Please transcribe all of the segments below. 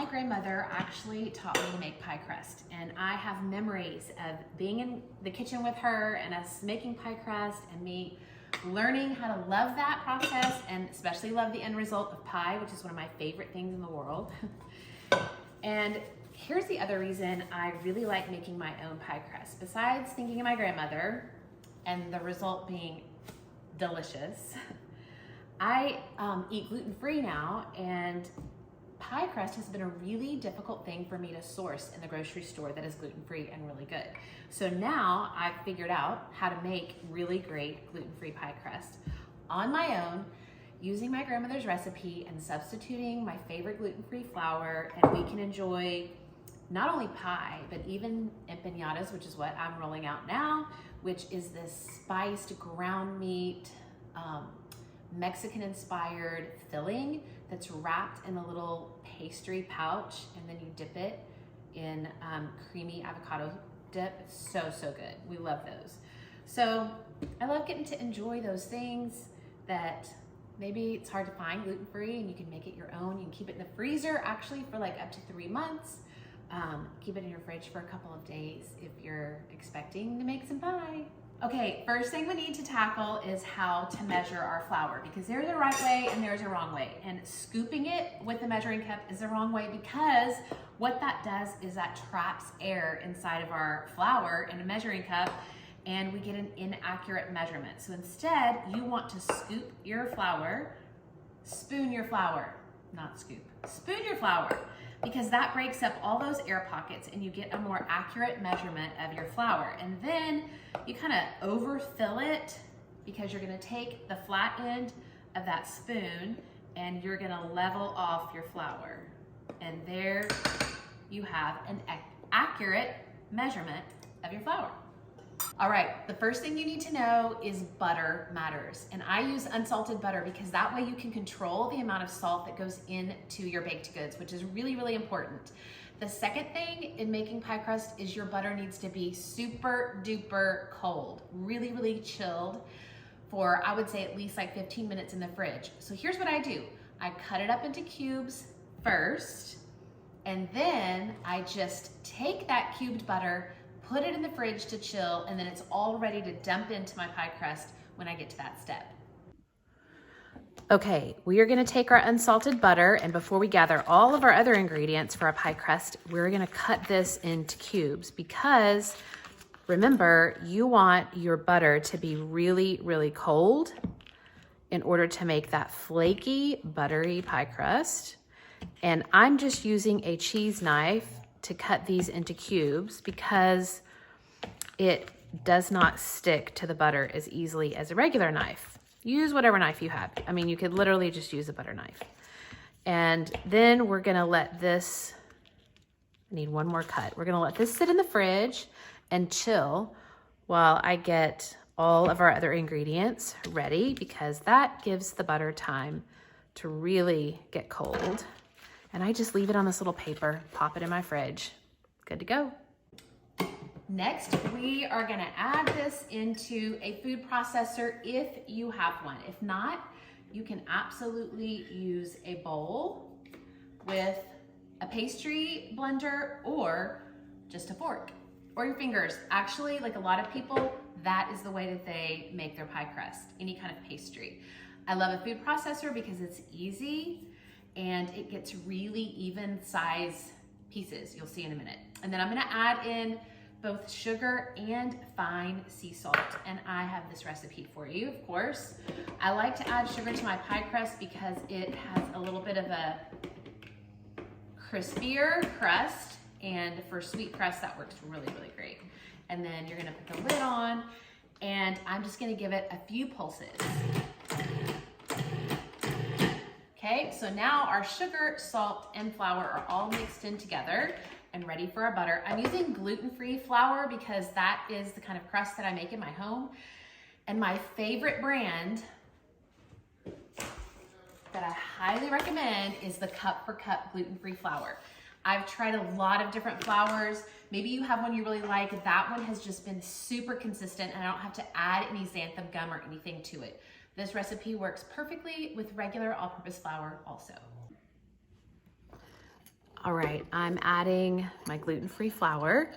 My grandmother actually taught me to make pie crust, and I have memories of being in the kitchen with her and us making pie crust and me learning how to love that process and especially love the end result of pie, which is one of my favorite things in the world. And here's the other reason I really like making my own pie crust. Besides thinking of my grandmother and the result being delicious, I eat gluten-free now, and pie crust has been a really difficult thing for me to source in the grocery store that is gluten-free and really good. So now I've figured out how to make really great gluten-free pie crust on my own, using my grandmother's recipe and substituting my favorite gluten-free flour, and we can enjoy not only pie, but even empanadas, which is what I'm rolling out now, which is this spiced ground meat, Mexican-inspired filling that's wrapped in a little pastry pouch, and then you dip it in creamy avocado dip. It's so good. We love those. So I love getting to enjoy those things that maybe it's hard to find gluten-free, and you can make it your own. You can keep it in the freezer actually for like up to 3 months. Keep it in your fridge for a couple of days if you're expecting to make some pie. Okay, first thing we need to tackle is how to measure our flour, because there's a right way and there's a wrong way. And scooping it with the measuring cup is the wrong way, because what that does is that traps air inside of our flour in a measuring cup, and we get an inaccurate measurement. So instead, you want to scoop your flour, spoon your flour, not scoop, spoon your flour, because that breaks up all those air pockets and you get a more accurate measurement of your flour. And then you kind of overfill it, because you're gonna take the flat end of that spoon and you're gonna level off your flour. And there you have an accurate measurement of your flour. All right, the first thing you need to know is butter matters. And I use unsalted butter because that way you can control the amount of salt that goes into your baked goods, which is really important. The second thing in making pie crust is your butter needs to be super duper cold, really chilled for, I would say, at least like 15 minutes in the fridge. So here's what I do. I cut it up into cubes first, and then I just take that cubed butter, put it in the fridge to chill, and then it's all ready to dump into my pie crust when I get to that step. Okay, we are gonna take our unsalted butter, and before we gather all of our other ingredients for a pie crust, we're gonna cut this into cubes, because remember, you want your butter to be really cold in order to make that flaky, buttery pie crust. And I'm just using a cheese knife to cut these into cubes because it does not stick to the butter as easily as a regular knife. Use whatever knife you have. I mean, you could literally just use a butter knife. And then we're gonna let this, I need one more cut. We're gonna let this sit in the fridge and chill while I get all of our other ingredients ready, because that gives the butter time to really get cold. And I just leave it on this little paper, pop it in my fridge. Good to go. Next, we are gonna add this into a food processor if you have one. If not, you can absolutely use a bowl with a pastry blender or just a fork or your fingers. Actually, like a lot of people, that is the way that they make their pie crust, any kind of pastry. I love a food processor because it's easy and it gets really even size pieces. You'll see in a minute. And then I'm gonna add in both sugar and fine sea salt. And I have this recipe for you, of course. I like to add sugar to my pie crust because it has a little bit of a crispier crust, and for sweet crust, that works really great. And then you're gonna put the lid on, and I'm just gonna give it a few pulses. Okay, so now our sugar, salt, and flour are all mixed in together and ready for our butter. I'm using gluten-free flour because that is the kind of crust that I make in my home. And my favorite brand that I highly recommend is the Cup for Cup gluten-free flour. I've tried a lot of different flours. Maybe you have one you really like. That one has just been super consistent, and I don't have to add any xanthan gum or anything to it. This recipe works perfectly with regular all-purpose flour also. All right, I'm adding my gluten-free flour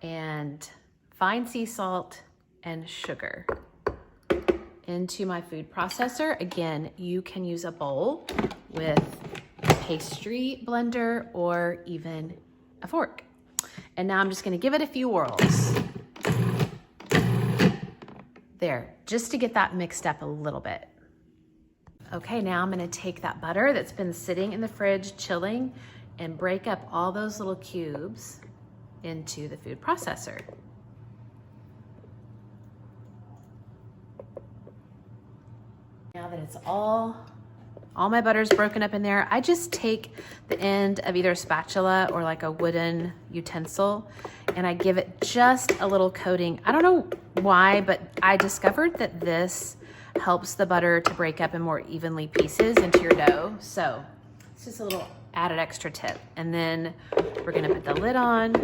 and fine sea salt and sugar into my food processor. Again, you can use a bowl with a pastry blender or even a fork. And now I'm just gonna give it a few whirls. There, just to get that mixed up a little bit. Okay, now I'm gonna take that butter that's been sitting in the fridge chilling and break up all those little cubes into the food processor. Now that it's all my butter's broken up in there, I just take the end of either a spatula or like a wooden utensil and I give it just a little coating. I don't know why, but I discovered that this helps the butter to break up in more evenly pieces into your dough. So it's just a little added extra tip. And then we're gonna put the lid on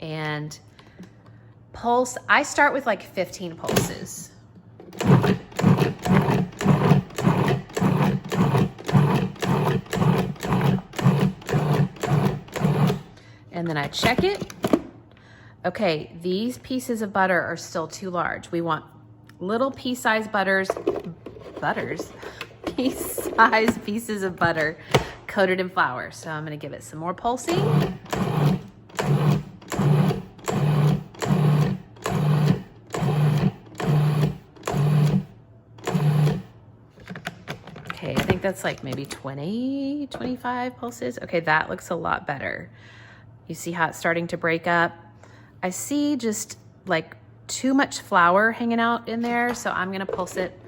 and pulse. I start with like 15 pulses. And then I check it. Okay, these pieces of butter are still too large. We want little pea-sized pea-sized pieces of butter coated in flour. So I'm gonna give it some more pulsing. Okay, I think that's like maybe 20, 25 pulses. Okay, that looks a lot better. You see how it's starting to break up? I see just like too much flour hanging out in there, so I'm gonna pulse it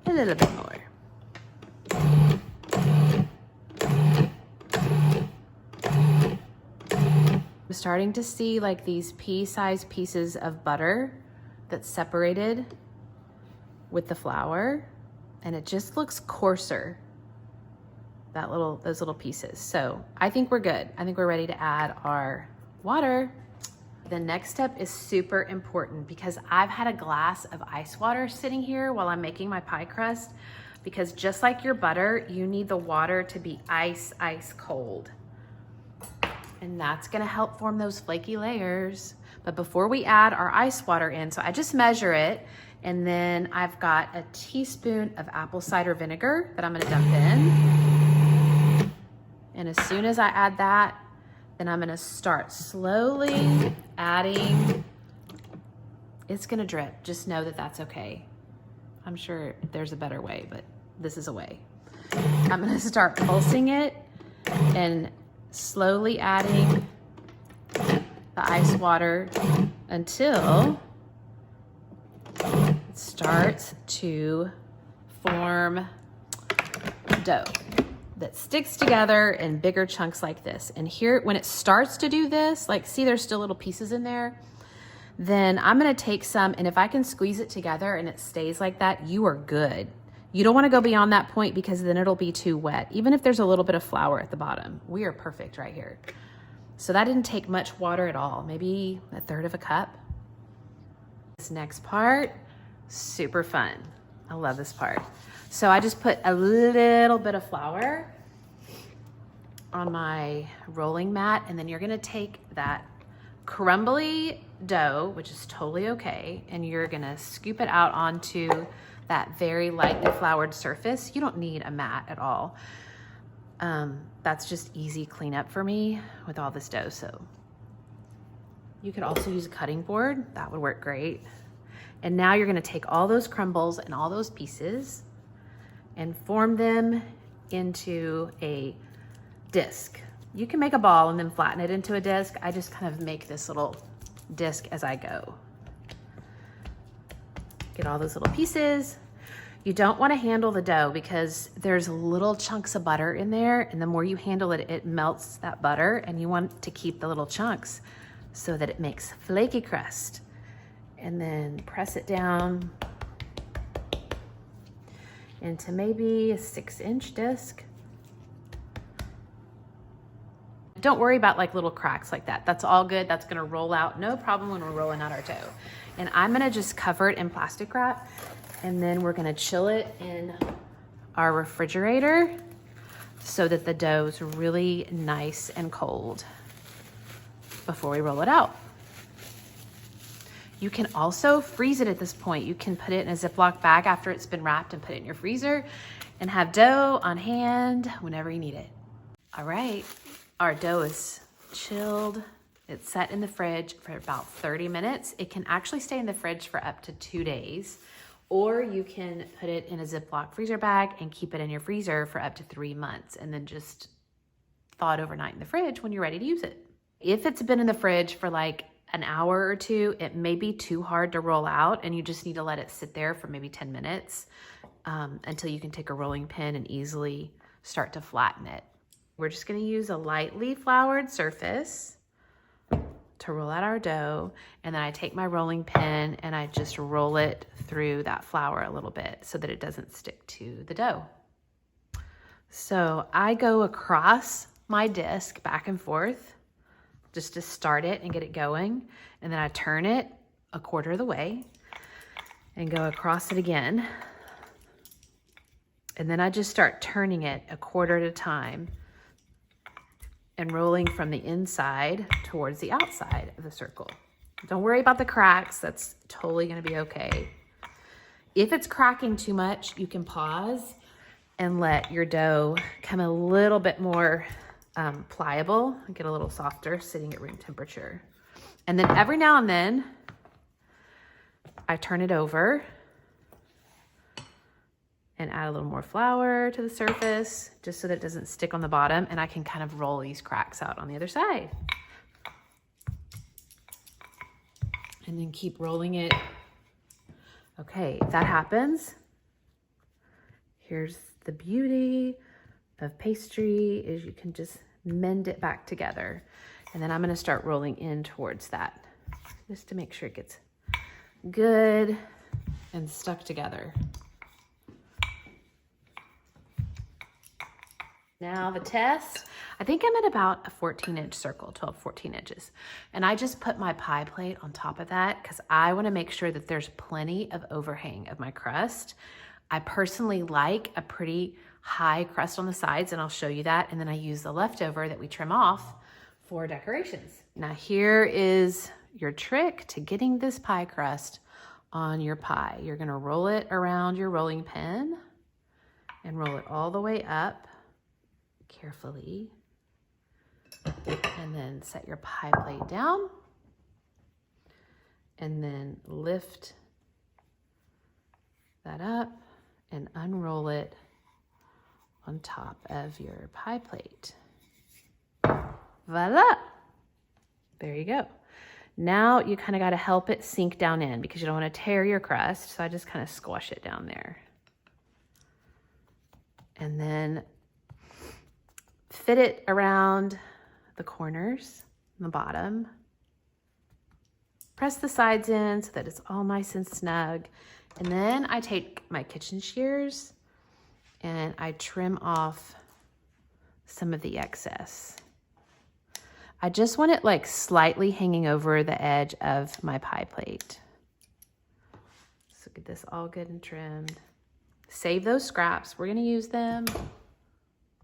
a little bit more. I'm starting to see like these pea-sized pieces of butter that's separated with the flour, and it just looks coarser, those little pieces. So I think we're good. I think we're ready to add our water. The next step is super important because I've had a glass of ice water sitting here while I'm making my pie crust, because just like your butter, you need the water to be ice cold. And that's gonna help form those flaky layers. But before we add our ice water in, so I just measure it, and then I've got a teaspoon of apple cider vinegar that I'm gonna dump in. And as soon as I add that, then I'm gonna start slowly adding. It's gonna drip, just know that that's okay. I'm sure there's a better way, but this is a way. I'm gonna start pulsing it and slowly adding the ice water until it starts to form dough that sticks together in bigger chunks like this. And here, when it starts to do this, like see there's still little pieces in there, then I'm gonna take some, and if I can squeeze it together and it stays like that, you are good. You don't wanna go beyond that point because then it'll be too wet. Even if there's a little bit of flour at the bottom, we are perfect right here. So that didn't take much water at all, maybe 1/3 of a cup. This next part, super fun. I love this part. So I just put a little bit of flour on my rolling mat, and then you're gonna take that crumbly dough, which is totally okay, and you're gonna scoop it out onto that very lightly floured surface. You don't need a mat at all. That's just easy cleanup for me with all this dough. So you could also use a cutting board. That would work great. And now you're gonna take all those crumbles and all those pieces and form them into a disc. You can make a ball and then flatten it into a disc. I just kind of make this little disc as I go. Get all those little pieces. You don't want to handle the dough because there's little chunks of butter in there, and the more you handle it, it melts that butter, and you want to keep the little chunks so that it makes flaky crust. And then press it down into maybe a 6-inch disc. Don't worry about like little cracks like that. That's all good. That's gonna roll out, no problem when we're rolling out our dough. And I'm gonna just cover it in plastic wrap, and then we're gonna chill it in our refrigerator so that the dough is really nice and cold before we roll it out. You can also freeze it at this point. You can put it in a Ziploc bag after it's been wrapped and put it in your freezer and have dough on hand whenever you need it. All right, our dough is chilled. It's set in the fridge for about 30 minutes. It can actually stay in the fridge for up to 2 days, or you can put it in a Ziploc freezer bag and keep it in your freezer for up to 3 months and then just thaw it overnight in the fridge when you're ready to use it. If it's been in the fridge for like an hour or two, it may be too hard to roll out and you just need to let it sit there for maybe 10 minutes until you can take a rolling pin and easily start to flatten it. We're just gonna use a lightly floured surface to roll out our dough, and then I take my rolling pin and I just roll it through that flour a little bit so that it doesn't stick to the dough. So I go across my disc back and forth just to start it and get it going, and then I turn it a quarter of the way and go across it again. And then I just start turning it a quarter at a time and rolling from the inside towards the outside of the circle. Don't worry about the cracks. That's totally gonna be okay. If it's cracking too much, you can pause and let your dough come a little bit more pliable and get a little softer sitting at room temperature. And then every now and then, I turn it over and add a little more flour to the surface just so that it doesn't stick on the bottom, and I can kind of roll these cracks out on the other side. And then keep rolling it. Okay, if that happens, here's the beauty of pastry is you can just mend it back together. And then I'm gonna start rolling in towards that just to make sure it gets good and stuck together. Now the test, I think I'm at about a 14-inch circle, 12, 14 inches. And I just put my pie plate on top of that because I wanna make sure that there's plenty of overhang of my crust. I personally like a pretty high crust on the sides, and I'll show you that. And then I use the leftover that we trim off for decorations. Now here is your trick to getting this pie crust on your pie. You're gonna roll it around your rolling pin and roll it all the way up carefully, and then set your pie plate down and then lift that up and unroll it on top of your pie plate. Voila! There you go. Now you kind of got to help it sink down in because you don't want to tear your crust, so I just kind of squash it down there. And then fit it around the corners and the bottom. Press the sides in so that it's all nice and snug. And then I take my kitchen shears and I trim off some of the excess. I just want it like slightly hanging over the edge of my pie plate. So get this all good and trimmed. Save those scraps, we're gonna use them.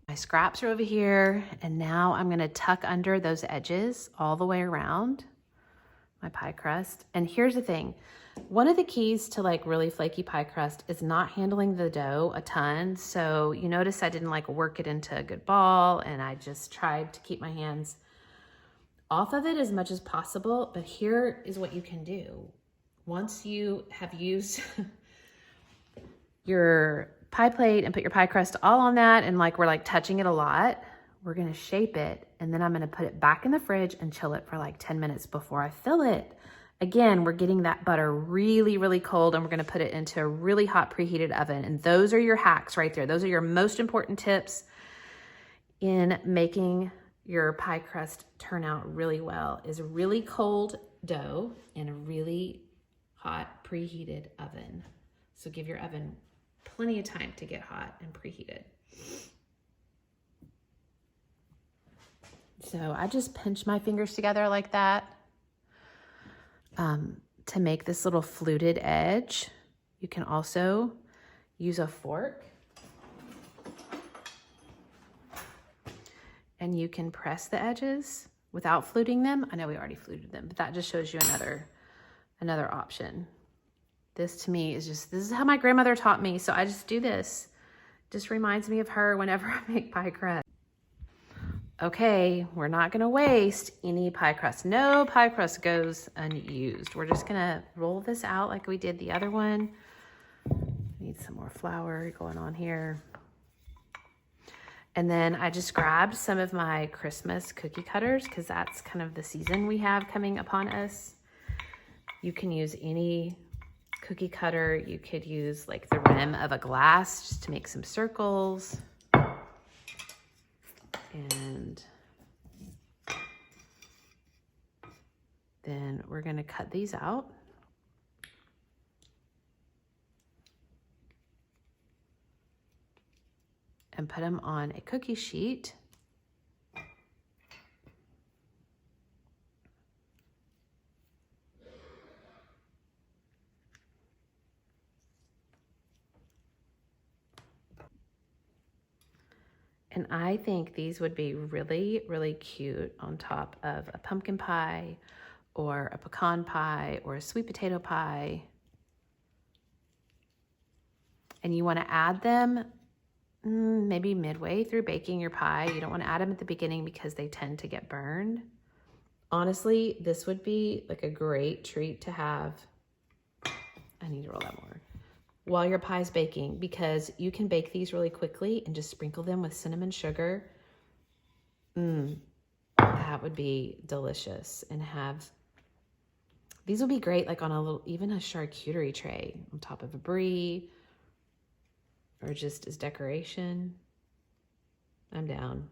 My scraps are over here, and now I'm gonna tuck under those edges all the way around my pie crust. And here's the thing, one of the keys to like really flaky pie crust is not handling the dough a ton. So you notice I didn't like work it into a good ball, and I just tried to keep my hands off of it as much as possible. But here is what you can do. Once you have used your pie plate and put your pie crust all on that, and like we're like touching it a lot, we're gonna shape it, and then I'm gonna put it back in the fridge and chill it for like 10 minutes before I fill it. Again, we're getting that butter really, really cold, and we're gonna put it into a really hot preheated oven. And those are your hacks right there. Those are your most important tips in making your pie crust turn out really well, is really cold dough in a really hot preheated oven. So give your oven plenty of time to get hot and preheated. So I just pinch my fingers together like that to make this little fluted edge. You can also use a fork and you can press the edges without fluting them. I know we already fluted them, but that just shows you another option. This to me is just, this is how my grandmother taught me. So I just do this. Just reminds me of her whenever I make pie crust. Okay, we're not gonna waste any pie crust. No pie crust goes unused. We're just gonna roll this out like we did the other one. Need some more flour going on here. And then I just grabbed some of my Christmas cookie cutters because that's kind of the season we have coming upon us. You can use any cookie cutter. You could use like the rim of a glass just to make some circles. And then we're going to cut these out. And put them on a cookie sheet. And I think these would be really, really cute on top of a pumpkin pie or a pecan pie or a sweet potato pie. And you want to add them maybe midway through baking your pie. You don't want to add them at the beginning because they tend to get burned. Honestly, this would be like a great treat to have. I need to roll that more. While your pie's baking, because you can bake these really quickly and just sprinkle them with cinnamon sugar. That would be delicious. And these would be great like on even a charcuterie tray on top of a brie or just as decoration. I'm down.